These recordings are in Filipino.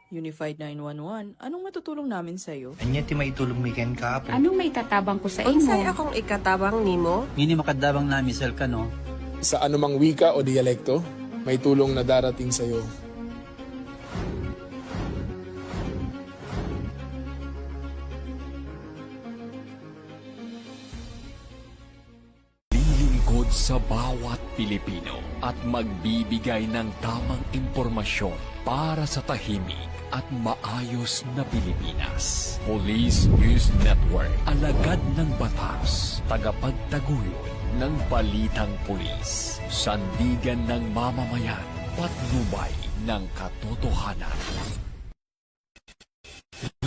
Unified 911, anong matutulong namin sa'yo? Anya ti maitulong mi ken kapo. Anong may tatabang ko sa Unsay imo? akong ikatabang nimo? Ngini makadabang na misal ka no. Sa anumang wika o dialekto, may tulong na darating sa iyo. Lilingkod sa bawat Pilipino at magbibigay ng tamang impormasyon para sa tahimik at maayos na Pilipinas. Police News Network, alagad ng batas, tagapagtaguyod ng balitang pulis, sandigan ng mamamayan, patnubay ng katotohanan.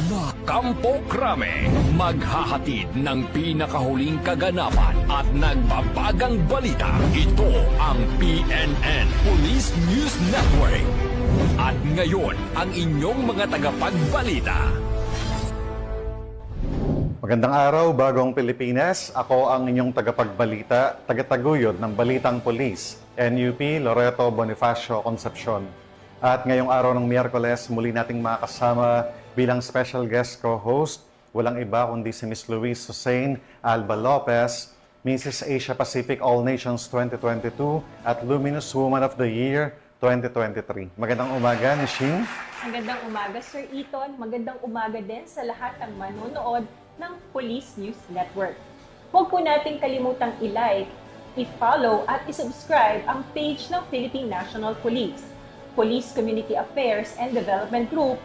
La Campo Crame, maghahatid ng pinakahuling kaganapan at nagbabagang balita. Ito ang PNN Police News Network. At ngayon, ang inyong mga tagapagbalita. Magandang araw, Bagong Pilipinas. Ako ang inyong tagapagbalita, tagataguyod ng Balitang Pulis, NUP Loreto Bonifacio Concepcion. At ngayong araw ng Miyerkules, muli nating makasama bilang special guest co-host, walang iba kundi si Ms. Louise Hussein Alba Lopez, Mrs. Asia Pacific All Nations 2022 at Luminous Woman of the Year 2023. Magandang umaga, Ms. Shing. Magandang umaga, Sir Eton. Magandang umaga din sa lahat ng manonood ng Police News Network. Huwag po nating kalimutang i-like, i-follow at i-subscribe ang page ng Philippine National Police, Police Community Affairs and Development Group,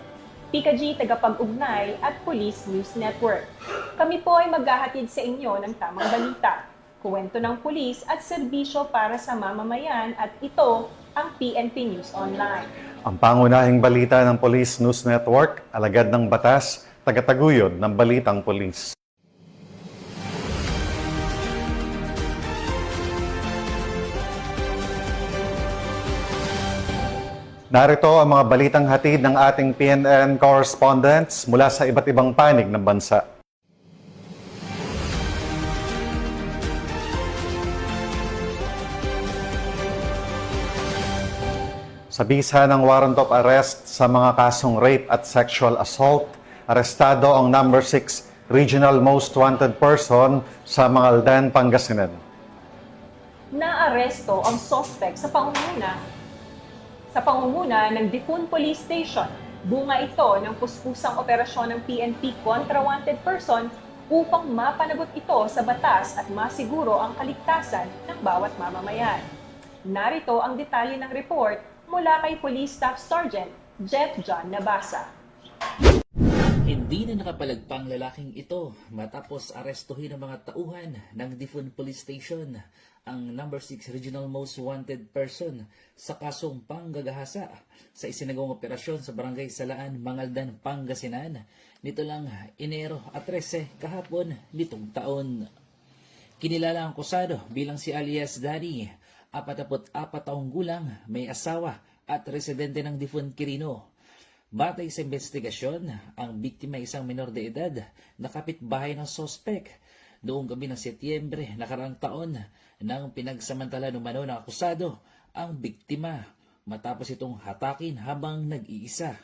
PKG Tagapag-Ugnay at Police News Network. Kami po ay maghahatid sa inyo ng tamang balita, kuwento ng pulis at serbisyo para sa mamamayan at ito ang PNP News Online. Ang pangunahing balita ng Police News Network, alagad ng batas, tagataguyod ng Balitang Pulis. Narito ang mga balitang hatid ng ating PNN correspondents mula sa iba't ibang panig ng bansa. Sa bisa ng warrant of arrest sa mga kasong rape at sexual assault, arestado ang number 6 Regional Most Wanted Person sa Mangaldan, Pangasinan. Naaresto ang suspect sa pangunguna ng Dipun Police Station. Bunga ito ng puspusang operasyon ng PNP kontra wanted person upang mapanagot ito sa batas at masiguro ang kaligtasan ng bawat mamamayan. Narito ang detalye ng report mula kay Police Staff Sergeant Jeff John Nabasa. Hindi na nakapalagpang lalaking ito matapos arestuhin ng mga tauhan ng Dipun Police Station ang number 6 Regional Most Wanted Person sa kasong panggagahasa sa isinagawang operasyon sa Barangay Salaan, Mangaldan, Pangasinan nito lang Enero 13 kahapon nitong taon. Kinilala ang akusado bilang si alias Danny, 44 taong gulang, may asawa at residente ng Dipun Quirino. Batay sa investigasyon, ang biktima ay isang menor de edad na kapitbahay ng sospek. Noong gabi ng Setyembre, nakaraang taon, nang pinagsamantala numano ng akusado ang biktima matapos itong hatakin habang nag-iisa.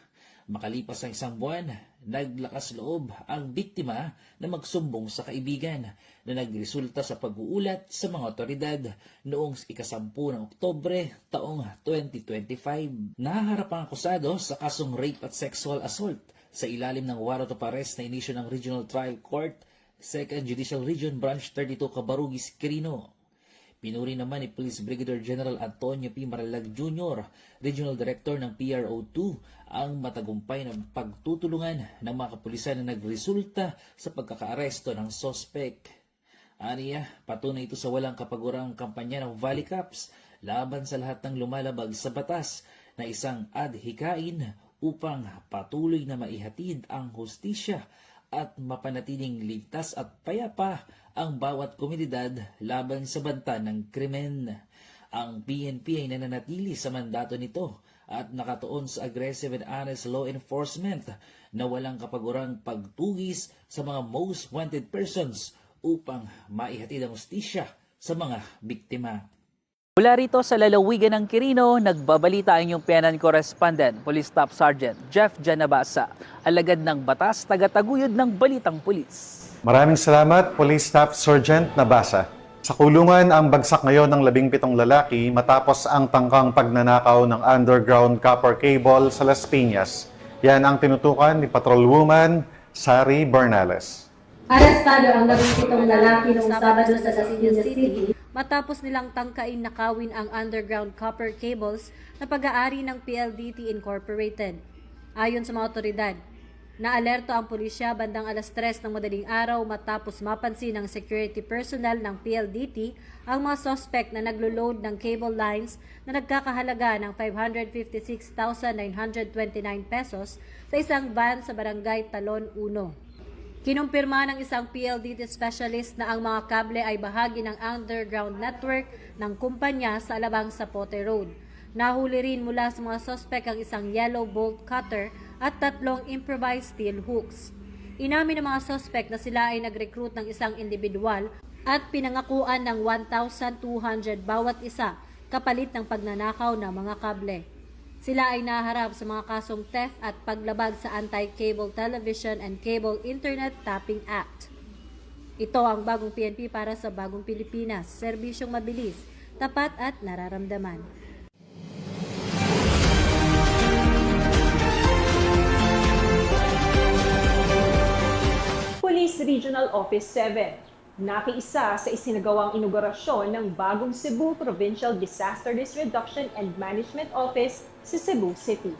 Makalipas ang isang buwan, naglakas loob ang biktima na magsumbong sa kaibigan na nagresulta sa pag-uulat sa mga otoridad noong ika-10 ng Oktubre taong 2025. Nahaharap ang akusado sa kasong rape at sexual assault sa ilalim ng warrant of arrest na inisyu ng Regional Trial Court, 2nd Judicial Region, Branch 32, Cabarugis, Quirino. Pinuri naman ni Police Brigadier General Antonio P. Maralag Jr., Regional Director ng PRO2, ang matagumpay na pagtutulungan ng mga kapulisan na nagresulta sa pagkakaaresto ng sospek. Aniya, patunay ito sa walang kapagurang kampanya ng Valley Cops laban sa lahat ng lumalabag sa batas na isang adhikain upang patuloy na maihatid ang hustisya at mapanatiling ligtas at payapa ang bawat komunidad laban sa banta ng krimen. Ang PNP ay nananatili sa mandato nito at nakatuon sa aggressive and honest law enforcement na walang kapagurang pagtugis sa mga most wanted persons upang maihatid ang hustisya sa mga biktima. Mula rito sa lalawigan ng Quirino, nagbabalita ang inyong PNN correspondent, Police Staff Sergeant Jeff Janabasa, alagad ng batas, tagataguyod ng balitang pulis. Maraming salamat, Police Staff Sergeant Nabasa. Sa kulungan ang bagsak ngayon ng 17 lalaki matapos ang tangkang pagnanakaw ng underground copper cable sa Las Piñas. Yan ang tinutukan ni Patrolwoman Sari Bernales. Arestado ang 17 lalaki noong Sabado sa Las Piñas City matapos nilang tangkain nakawin ang underground copper cables na pag-aari ng PLDT Incorporated. Ayon sa mga otoridad, naalerto ang pulisya bandang alas 3 ng madaling araw matapos mapansin ng security personnel ng PLDT ang mga suspect na naglo-load ng cable lines na nagkakahalaga ng 556,929 pesos sa isang van sa barangay Talon 1. Kinumpirma ng isang PLDT specialist na ang mga kable ay bahagi ng underground network ng kumpanya sa Alabang Zapote Road. Nahuli rin mula sa mga suspect ang isang yellow bolt cutter at 3 improvised steel hooks. Inamin ng mga suspect na sila ay nag-recruit ng isang individual at pinangakuan ng 1,200 bawat isa kapalit ng pagnanakaw ng mga kable. Sila ay naharap sa mga kasong theft at paglabag sa Anti-Cable Television and Cable Internet Tapping Act. Ito ang bagong PNP para sa bagong Pilipinas, serbisyong mabilis, tapat at nararamdaman. Police Regional Office 7. Nakiisa sa isinagawang inaugurasyon ng bagong Cebu Provincial Disaster Risk Reduction and Management Office sa Cebu City.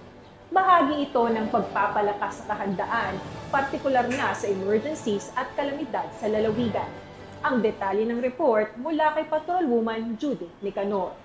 Bahagi ito ng pagpapalakas sa kahandaan, partikular na sa emergencies at kalamidad sa lalawigan. Ang detalye ng report mula kay Patrolwoman Judy Nicanor.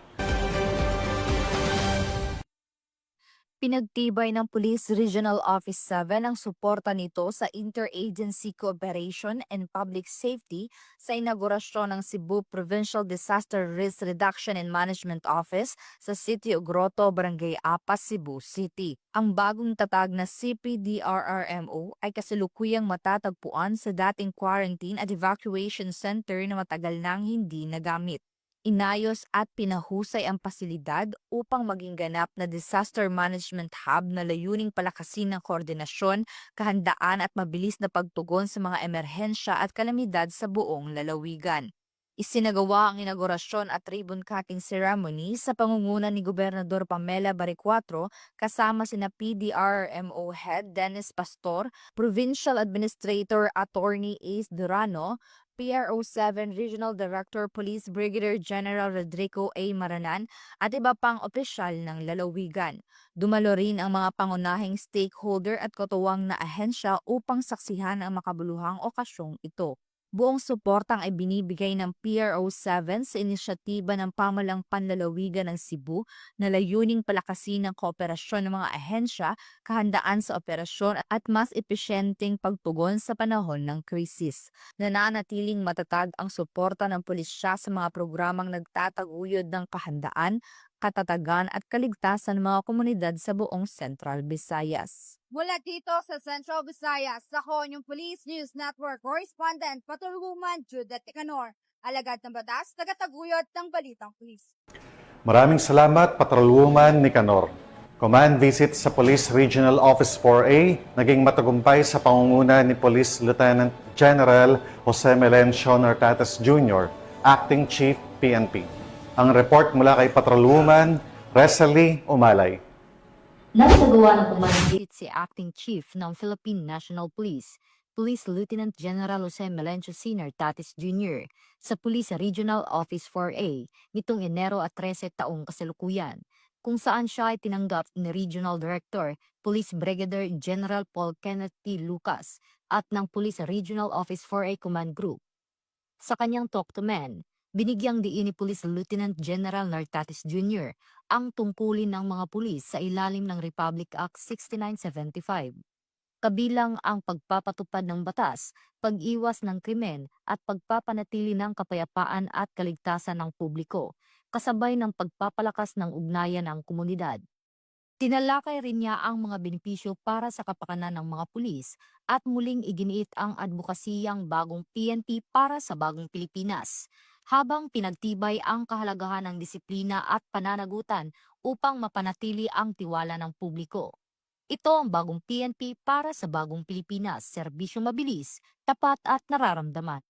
Pinagtibay ng Police Regional Office 7 ang suporta nito sa Interagency Cooperation and Public Safety sa inaugurasyon ng Cebu Provincial Disaster Risk Reduction and Management Office sa City of Grotto, Barangay Apas, Cebu City. Ang bagong tatag na CPDRRMO ay kasalukuyang matatagpuan sa dating quarantine at evacuation center na matagal nang hindi nagamit. Inayos at pinahusay ang pasilidad upang maging ganap na disaster management hub na layuning palakasin ng koordinasyon, kahandaan at mabilis na pagtugon sa mga emerhensya at kalamidad sa buong lalawigan. Isinagawa ang inaugurasyon at ribbon cutting ceremony sa pangunguna ni Gobernador Pamela Baricuatro kasama sina PDRMO Head Dennis Pastor, Provincial Administrator Attorney Ace Durano, PRO7 Regional Director Police Brigadier General Rodrigo A. Maranan at iba pang opisyal ng lalawigan. Dumalo rin ang mga pangunahing stakeholder at katuwang na ahensya upang saksihan ang makabuluhang okasyong ito. Buong suportang ay binibigay ng PRO7 sa inisyatiba ng Pamalang Panlalawigan ng Cebu na layuning palakasin ang kooperasyon ng mga ahensya, kahandaan sa operasyon at mas epesyenteng pagtugon sa panahon ng krisis. Nananatiling matatag ang suporta ng pulisya sa mga programang nagtataguyod ng kahandaan, katatagan at kaligtasan ng mga komunidad sa buong Central Visayas. Mula dito sa Central Visayas, ako yung Police News Network Correspondent Patrolwoman Judith Nicanor, alagad ng batas, tagataguyod ng balitang pulis. Maraming salamat, Patrolwoman Nicanor. Command visit sa Police Regional Office 4A naging matagumpay sa pangunguna ni Police Lieutenant General Jose Melencio Nartates Jr., Acting Chief PNP. Ang report mula kay Patrolwoman Resalie Umalay. Nagsagawa ng command visit si Acting Chief ng Philippine National Police, Police Lieutenant General Jose Melencio C. Nartates Jr. sa Police Regional Office 4A nitong Enero at 13 taong kasalukuyan, kung saan siya ay tinanggap ni Regional Director, Police Brigadier General Paul Kenneth T. Lucas at ng Police Regional Office 4A Command Group. Sa kanyang talk to men, binigyang diin ni Police Lieutenant General Nartates Jr. ang tungkulin ng mga pulis sa ilalim ng Republic Act 6975. Kabilang ang pagpapatupad ng batas, pag-iwas ng krimen at pagpapanatili ng kapayapaan at kaligtasan ng publiko, kasabay ng pagpapalakas ng ugnayan ng komunidad. Tinalakay rin niya ang mga benepisyo para sa kapakanan ng mga pulis at muling iginiit ang advokasiyang bagong PNP para sa bagong Pilipinas, habang pinagtibay ang kahalagahan ng disiplina at pananagutan upang mapanatili ang tiwala ng publiko. Ito ang bagong PNP para sa bagong Pilipinas, serbisyong mabilis, tapat at nararamdaman.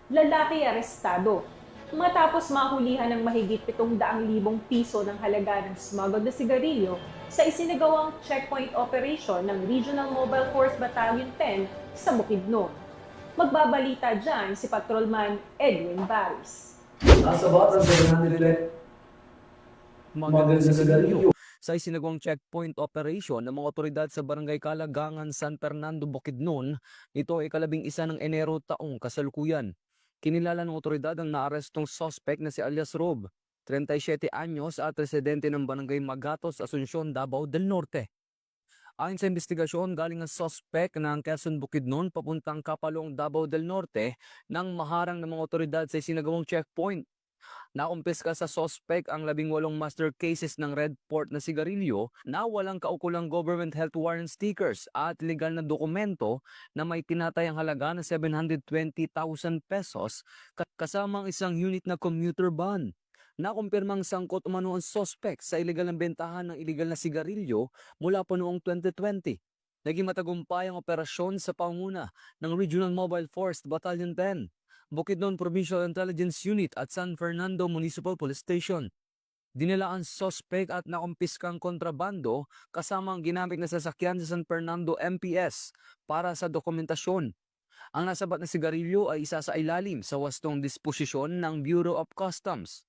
Lalaki arestado matapos mahulihan ng mahigit 700,000 piso ng halaga ng smuggled na sigarilyo sa isinagawang checkpoint operation ng Regional Mobile Force Battalion 10 sa Bukidnon. Magbabalita dyan si Patrolman Edwin Baris. Nasa batas ng smuggled na sigarilyo sa isinagawang checkpoint operation ng mga otoridad sa Barangay Kalagangan, San Fernando, Bukidnon. Ito ay 11 ng Enero taong kasalukuyan. Kinilala ng otoridad ang naarestong suspect na si alias Rob, 37 anyos at residente ng Barangay Magatos, Asuncion, Davao del Norte. Ayon sa investigasyon, galing ang suspect ng Quezon, Bukidnon papuntang Kapalong, Davao del Norte nang maharang ng mga otoridad sa isinagawang checkpoint. Nakumpiska sa suspect ang 18 master cases ng red port na sigarilyo na walang kaukulang government health warrant stickers at legal na dokumento na may tinatayang halaga na 720,000 pesos kasamang isang unit na commuter ban. Nakumpirmang sangkot umano ang suspect sa illegal na bentahan ng illegal na sigarilyo mula pa noong 2020. Naging matagumpay ang operasyon sa panguna ng Regional Mobile Force Battalion 10. Bukidnon Provincial Intelligence Unit at San Fernando Municipal Police Station. Dinala ang suspect at nakumpiskang kontrabando kasama ang ginamit na sasakyan sa San Fernando MPS para sa dokumentasyon. Ang nasabat na sigarilyo ay isa sa ilalim sa wastong disposisyon ng Bureau of Customs.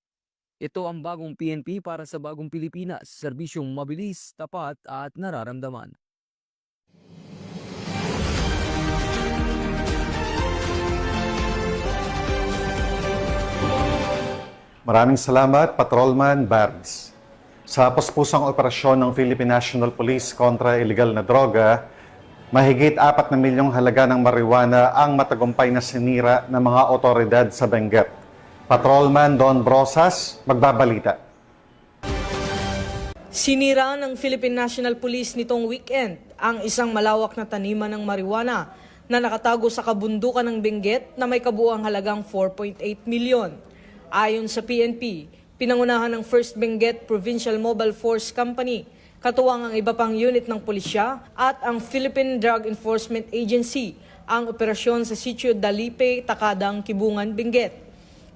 Ito ang bagong PNP para sa bagong Pilipinas, serbisyong mabilis, tapat at nararamdaman. Maraming salamat, Patrolman Barnes. Sa puspusang operasyon ng Philippine National Police kontra illegal na droga, mahigit 4 na milyong halaga ng marijuana ang matagumpay na sinira ng mga otoridad sa Benguet. Patrolman Don Brosas, magbabalita. Sinira ng Philippine National Police nitong weekend ang isang malawak na taniman ng marijuana na nakatago sa kabundukan ng Benguet na may kabuuang halagang 4.8 milyon. Ayon sa PNP, pinangunahan ng 1st Benguet Provincial Mobile Force Company, katuwang ang iba pang unit ng pulisya at ang Philippine Drug Enforcement Agency ang operasyon sa Sitio Dalipe, Takadang, Kibungan, Benguet.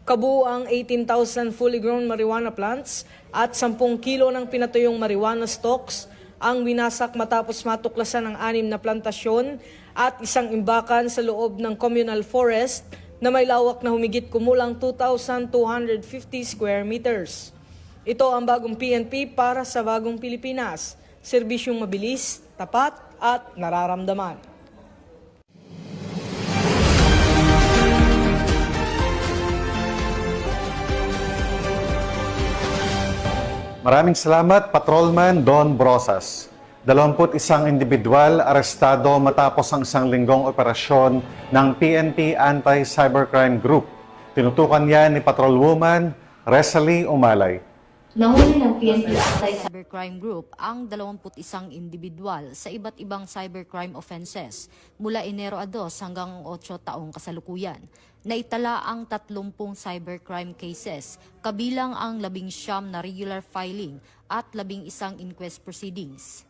Kabuuang 18,000 fully grown marijuana plants at 10 kilo ng pinatuyong marijuana stalks ang winasak matapos matuklasan ng 6 na plantasyon at isang imbakan sa loob ng communal forest na may lawak na humigit kumulang 2,250 square meters. Ito ang bagong PNP para sa bagong Pilipinas, serbisyong mabilis, tapat at nararamdaman. Maraming salamat, Patrolman Don Brosas. 21 individual arestado matapos ang isang linggong operasyon ng PNP Anti-Cybercrime Group. Tinutukan yan ni Patrolwoman Resalie Umalay. Nahuli ng PNP Anti-Cybercrime Group ang 21 individual sa iba't ibang cybercrime offenses mula Enero 2 hanggang 8 taong kasalukuyan. Naitala ang 30 cybercrime cases, kabilang ang 19 na regular filing at 11 inquest proceedings.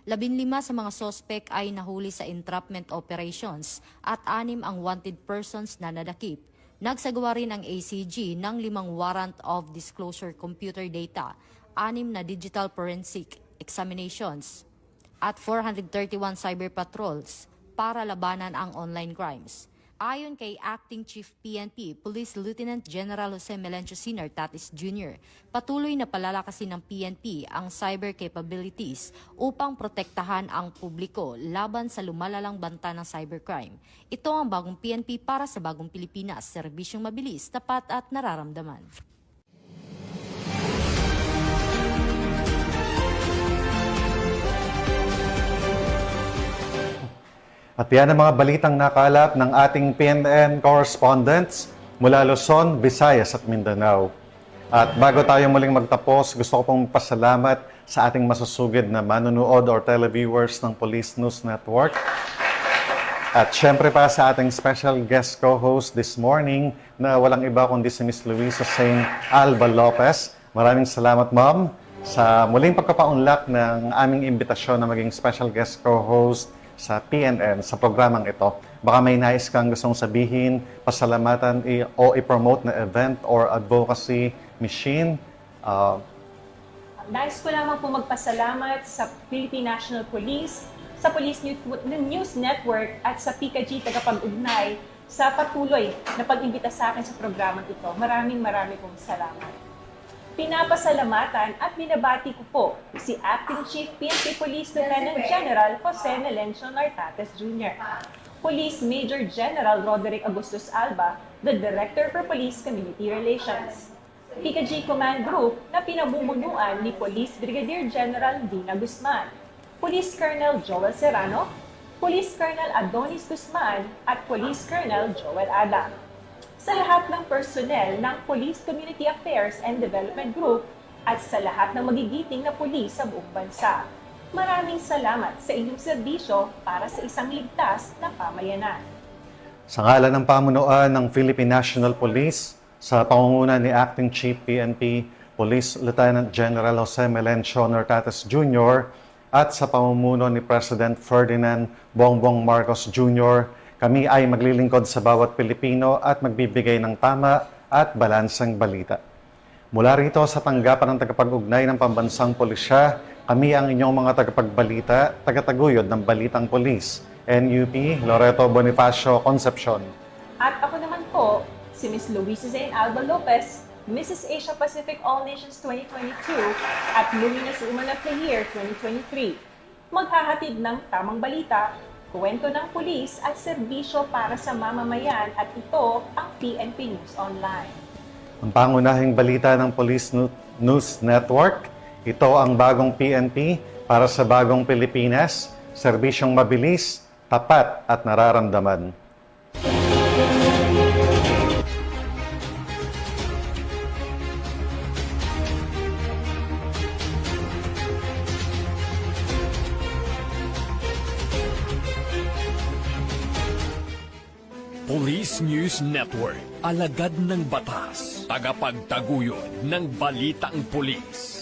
15 sa mga sospek ay nahuli sa entrapment operations at 6 ang wanted persons na nadakip. Nagsagawa rin ang ACG ng 5 warrant of disclosure computer data, 6 na digital forensic examinations, at 431 cyber patrols para labanan ang online crimes. Ayon kay Acting Chief PNP, Police Lieutenant General Jose Melencio Sr. Tatis Jr., patuloy na palalakasin ng PNP ang cyber capabilities upang protektahan ang publiko laban sa lumalalang banta ng cybercrime. Ito ang bagong PNP para sa bagong Pilipinas, serbisyong mabilis, tapat at nararamdaman. At yan ang mga balitang nakalap ng ating PNN correspondents mula Luzon, Visayas at Mindanao. At bago tayo muling magtapos, gusto ko pong pasalamat sa ating masusugid na manunood or televiewers ng Police News Network. At syempre pa sa ating special guest co-host this morning na walang iba kundi si Miss Luisa St. Alba Lopez. Maraming salamat, Ma'am, sa muling pagkapaunlak ng aming imbitasyon na maging special guest co-host sa PNN sa programang ito. Baka may nais kang gustong sabihin, pasalamatan o i-promote na event or advocacy mission. Nais ko lamang po magpasalamat sa Philippine National Police, sa Police News Network at sa PKG tagapag-ugnay sa patuloy na pag-imbita sa akin sa programang ito. Maraming pong salamat. Pinapasalamatan at binabati ko po si Acting Chief PNP Police Lieutenant General Jose Melencio Nartates Jr., Police Major General Roderick Agustus Alba, the Director for Police Community Relations, PKG Command Group na pinamumunuan ni Police Brigadier General Dina Guzman, Police Colonel Joel Serrano, Police Colonel Adonis Guzman at Police Colonel Joel Adam. Sa lahat ng personnel ng Police Community Affairs and Development Group at sa lahat ng magigiting na pulis sa buong bansa. Maraming salamat sa inyong serbisyo para sa isang ligtas na pamayanan. Sa ngalan ng pamunuan ng Philippine National Police, sa pangunguna ni Acting Chief PNP Police Lieutenant General Jose Melencio Nartates Jr. at sa pamumuno ni President Ferdinand Bongbong Marcos Jr., kami ay maglilingkod sa bawat Pilipino at magbibigay ng tama at balansang balita. Mula rito sa tanggapan ng tagapag-ugnay ng Pambansang Pulisya, kami ang inyong mga tagapagbalita, tagataguyod ng Balitang Pulis, NUP Loreto Bonifacio Concepcion. At ako naman po, si Ms. Luisa St. Alba Lopez, Mrs. Asia Pacific All Nations 2022 at Luminous Woman of the Year 2023. Maghahatid ng tamang balita, kwento ng pulis at serbisyo para sa mamamayan at ito ang PNP News Online. Ang pangunahing balita ng Police News Network, ito ang bagong PNP para sa bagong Pilipinas, serbisyong mabilis, tapat at nararamdaman. Police News Network, alagad ng batas, tagapagtaguyod ng balitang pulis.